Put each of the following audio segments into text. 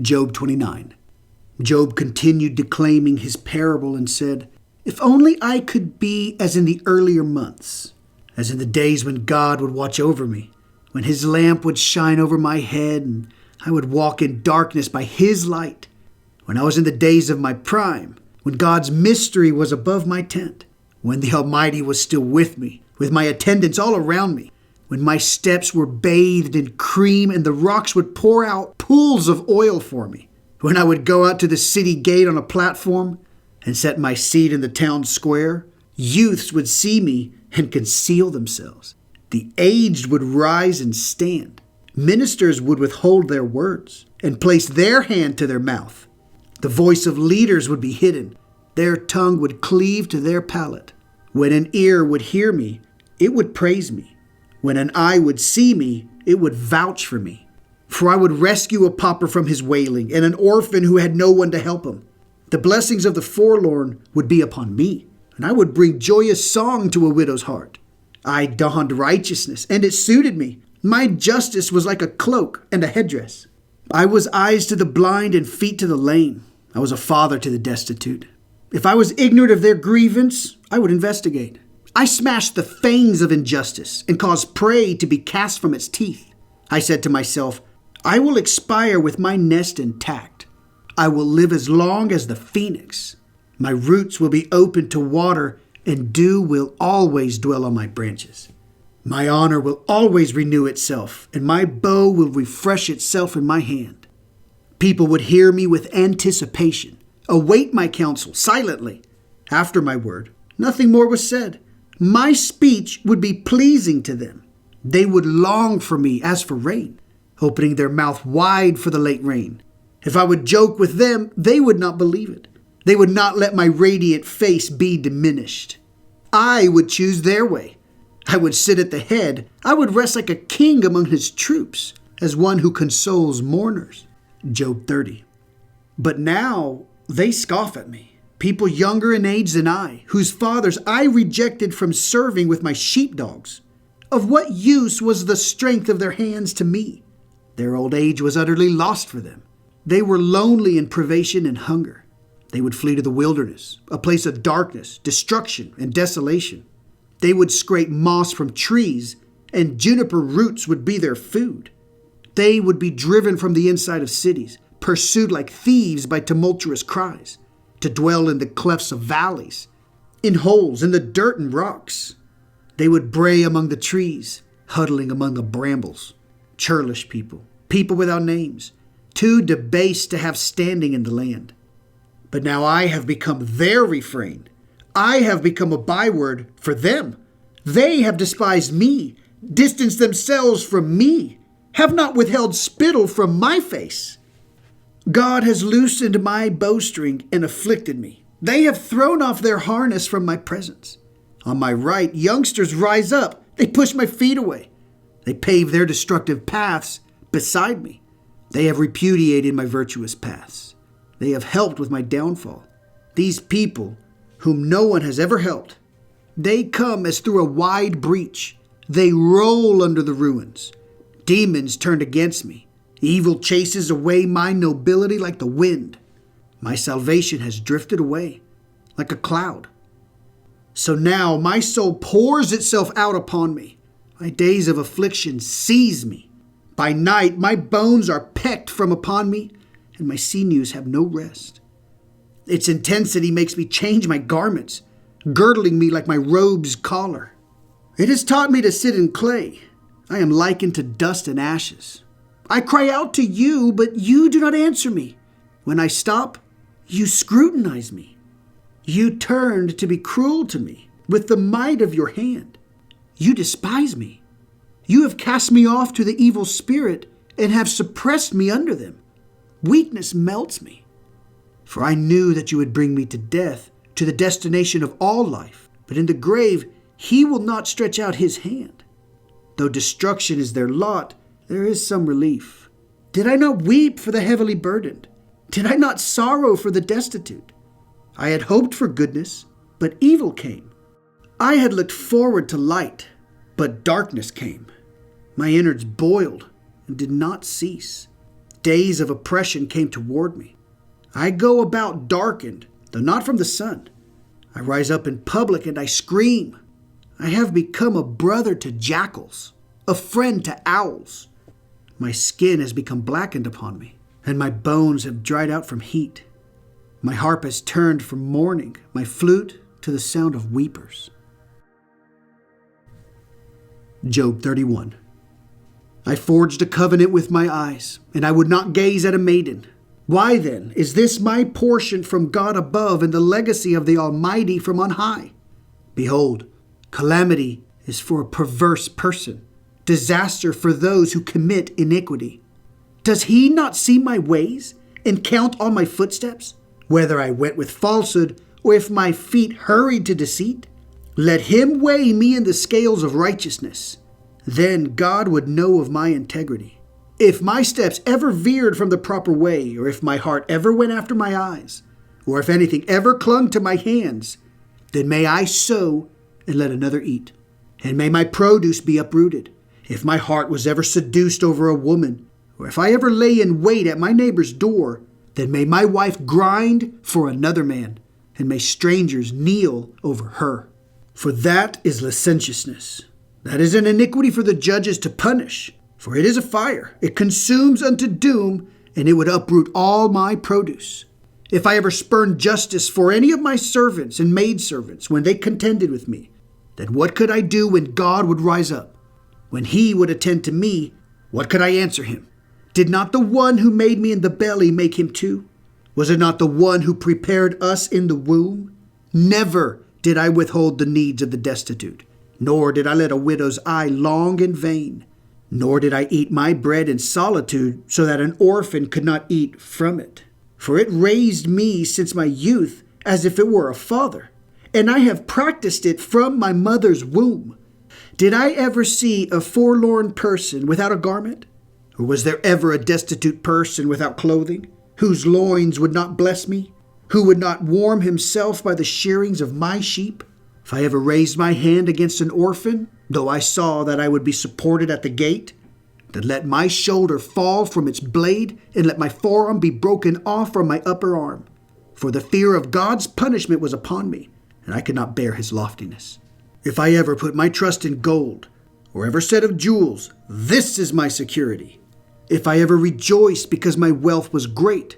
Job 29. Job continued declaiming his parable and said, "If only I could be as in the earlier months, as in the days when God would watch over me, when his lamp would shine over my head and I would walk in darkness by his light, when I was in the days of my prime, when God's mystery was above my tent, when the Almighty was still with me, with my attendants all around me, when my steps were bathed in cream and the rocks would pour out pools of oil for me, when I would go out to the city gate on a platform and set my seat in the town square, youths would see me and conceal themselves. The aged would rise and stand. Ministers would withhold their words and place their hand to their mouth. The voice of leaders would be hidden. Their tongue would cleave to their palate. When an ear would hear me, it would praise me. When an eye would see me, it would vouch for me. For I would rescue a pauper from his wailing and an orphan who had no one to help him. The blessings of the forlorn would be upon me, and I would bring joyous song to a widow's heart. I donned righteousness, and it suited me. My justice was like a cloak and a headdress. I was eyes to the blind and feet to the lame. I was a father to the destitute. If I was ignorant of their grievance, I would investigate. I smashed the fangs of injustice and caused prey to be cast from its teeth. I said to myself, I will expire with my nest intact. I will live as long as the phoenix. My roots will be open to water, and dew will always dwell on my branches. My honor will always renew itself, and my bow will refresh itself in my hand. People would hear me with anticipation, await my counsel silently. After my word, nothing more was said. My speech would be pleasing to them. They would long for me as for rain, opening their mouth wide for the late rain. If I would joke with them, they would not believe it. They would not let my radiant face be diminished. I would choose their way. I would sit at the head. I would rest like a king among his troops, as one who consoles mourners. Job 30. But now they scoff at me, people younger in age than I, whose fathers I rejected from serving with my sheepdogs. Of what use was the strength of their hands to me? Their old age was utterly lost for them. They were lonely in privation and hunger. They would flee to the wilderness, a place of darkness, destruction, and desolation. They would scrape moss from trees, and juniper roots would be their food. They would be driven from the inside of cities, pursued like thieves by tumultuous cries, to dwell in the clefts of valleys, in holes, in the dirt and rocks. They would bray among the trees, huddling among the brambles. Churlish people, people without names, too debased to have standing in the land. But now I have become their refrain. I have become a byword for them. They have despised me, distanced themselves from me, have not withheld spittle from my face. God has loosened my bowstring and afflicted me. They have thrown off their harness from my presence. On my right, youngsters rise up. They push my feet away. They pave their destructive paths beside me. They have repudiated my virtuous paths. They have helped with my downfall. These people, whom no one has ever helped, they come as through a wide breach. They roll under the ruins. Demons turned against me. Evil chases away my nobility like the wind. My salvation has drifted away like a cloud. So now my soul pours itself out upon me. My days of affliction seize me. By night my bones are pecked from upon me, and my sinews have no rest. Its intensity makes me change my garments, girdling me like my robe's collar. It has taught me to sit in clay. I am likened to dust and ashes. I cry out to you, but you do not answer me. When I stop, you scrutinize me. You turned to be cruel to me with the might of your hand. You despise me. You have cast me off to the evil spirit and have suppressed me under them. Weakness melts me. For I knew that you would bring me to death, to the destination of all life. But in the grave, he will not stretch out his hand. Though destruction is their lot, there is some relief. Did I not weep for the heavily burdened? Did I not sorrow for the destitute? I had hoped for goodness, but evil came. I had looked forward to light, but darkness came. My innards boiled and did not cease. Days of oppression came toward me. I go about darkened, though not from the sun. I rise up in public and I scream. I have become a brother to jackals, a friend to owls. My skin has become blackened upon me, and my bones have dried out from heat. My harp has turned from mourning, my flute to the sound of weepers. Job 31. I forged a covenant with my eyes, and I would not gaze at a maiden. Why then is this my portion from God above and the legacy of the Almighty from on high? Behold, calamity is for a perverse person, disaster for those who commit iniquity. Does he not see my ways and count all my footsteps, whether I went with falsehood or if my feet hurried to deceit? Let him weigh me in the scales of righteousness. Then God would know of my integrity. If my steps ever veered from the proper way, or if my heart ever went after my eyes, or if anything ever clung to my hands, then may I sow and let another eat, and may my produce be uprooted. If my heart was ever seduced over a woman, or if I ever lay in wait at my neighbor's door, then may my wife grind for another man, and may strangers kneel over her. For that is licentiousness. That is an iniquity for the judges to punish. For it is a fire. It consumes unto doom, and it would uproot all my produce. If I ever spurned justice for any of my servants and maidservants when they contended with me, then what could I do when God would rise up? When he would attend to me, what could I answer him? Did not the one who made me in the belly make him too? Was it not the one who prepared us in the womb? Never did I withhold the needs of the destitute, nor did I let a widow's eye long in vain. Nor did I eat my bread in solitude, so that an orphan could not eat from it. For it raised me since my youth, as if it were a father, and I have practiced it from my mother's womb. Did I ever see a forlorn person without a garment? Or was there ever a destitute person without clothing, whose loins would not bless me, who would not warm himself by the shearings of my sheep? If I ever raised my hand against an orphan, though I saw that I would be supported at the gate, then let my shoulder fall from its blade, and let my forearm be broken off from my upper arm. For the fear of God's punishment was upon me, and I could not bear his loftiness. If I ever put my trust in gold, or ever said of jewels, this is my security. If I ever rejoiced because my wealth was great,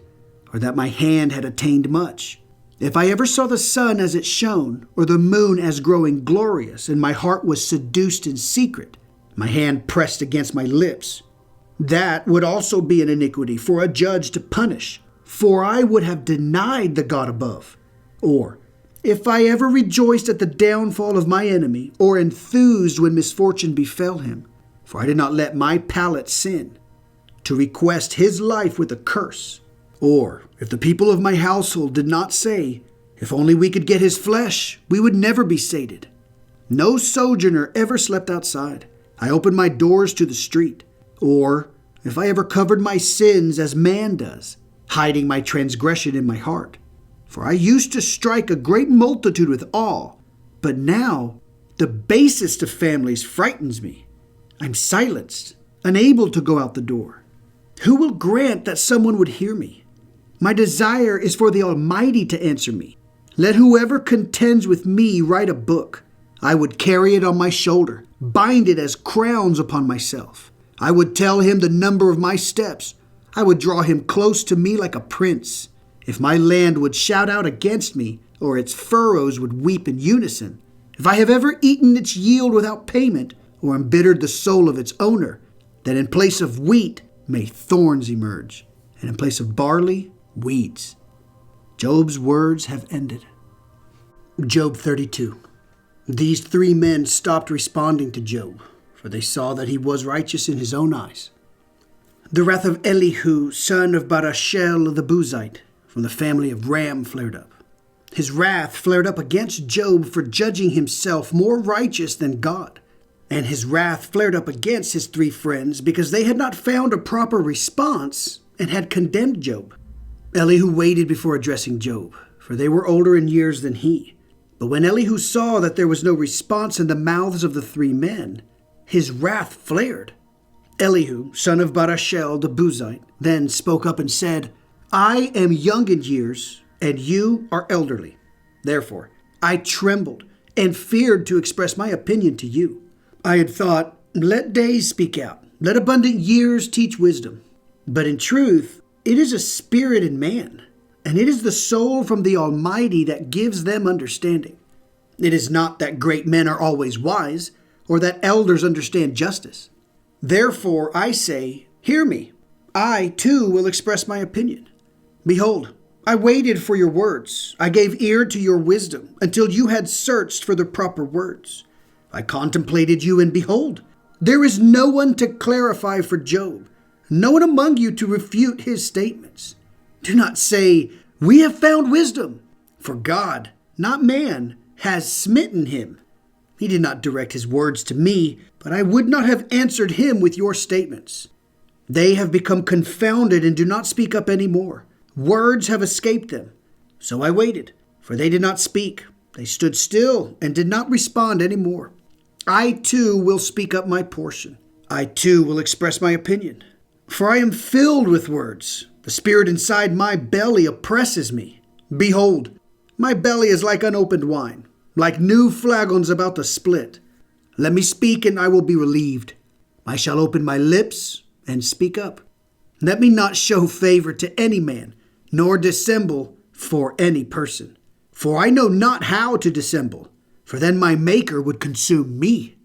or that my hand had attained much. If I ever saw the sun as it shone, or the moon as growing glorious, and my heart was seduced in secret, my hand pressed against my lips, that would also be an iniquity for a judge to punish, for I would have denied the God above. Or, if I ever rejoiced at the downfall of my enemy, or enthused when misfortune befell him, for I did not let my palate sin, to request his life with a curse. Or, if the people of my household did not say, if only we could get his flesh, we would never be sated. No sojourner ever slept outside. I opened my doors to the street. Or, if I ever covered my sins as man does, hiding my transgression in my heart. For I used to strike a great multitude with awe, but now the basest of families frightens me. I'm silenced, unable to go out the door. Who will grant that someone would hear me? My desire is for the Almighty to answer me. Let whoever contends with me write a book. I would carry it on my shoulder, bind it as crowns upon myself. I would tell him the number of my steps. I would draw him close to me like a prince. If my land would shout out against me, or its furrows would weep in unison, if I have ever eaten its yield without payment, or embittered the soul of its owner, then in place of wheat may thorns emerge, and in place of barley, weeds. Job's words have ended. Job 32. These three men stopped responding to Job, for they saw that he was righteous in his own eyes. The wrath of Elihu, son of Barashel the Buzite, from the family of Ram, flared up. His wrath flared up against Job for judging himself more righteous than God. And his wrath flared up against his three friends because they had not found a proper response and had condemned Job. Elihu waited before addressing Job, for they were older in years than he. But when Elihu saw that there was no response in the mouths of the three men, his wrath flared. Elihu, son of Barashel the Buzite, then spoke up and said, I am young in years, and you are elderly. Therefore, I trembled and feared to express my opinion to you. I had thought, let days speak out, let abundant years teach wisdom. But in truth, it is a spirit in man, and it is the soul from the Almighty that gives them understanding. It is not that great men are always wise, or that elders understand justice. Therefore I say, hear me. I too will express my opinion. Behold, I waited for your words. I gave ear to your wisdom until you had searched for the proper words. I contemplated you, and behold, there is no one to clarify for Job, no one among you to refute his statements. Do not say, we have found wisdom, for God, not man, has smitten him. He did not direct his words to me, but I would not have answered him with your statements. They have become confounded and do not speak up any more. Words have escaped them. So I waited, for they did not speak. They stood still and did not respond any more. I too will speak up my portion. I too will express my opinion. For I am filled with words. The spirit inside my belly oppresses me. Behold, my belly is like unopened wine, like new flagons about to split. Let me speak, and I will be relieved. I shall open my lips and speak up. Let me not show favor to any man, nor dissemble for any person. For I know not how to dissemble, for then my Maker would consume me.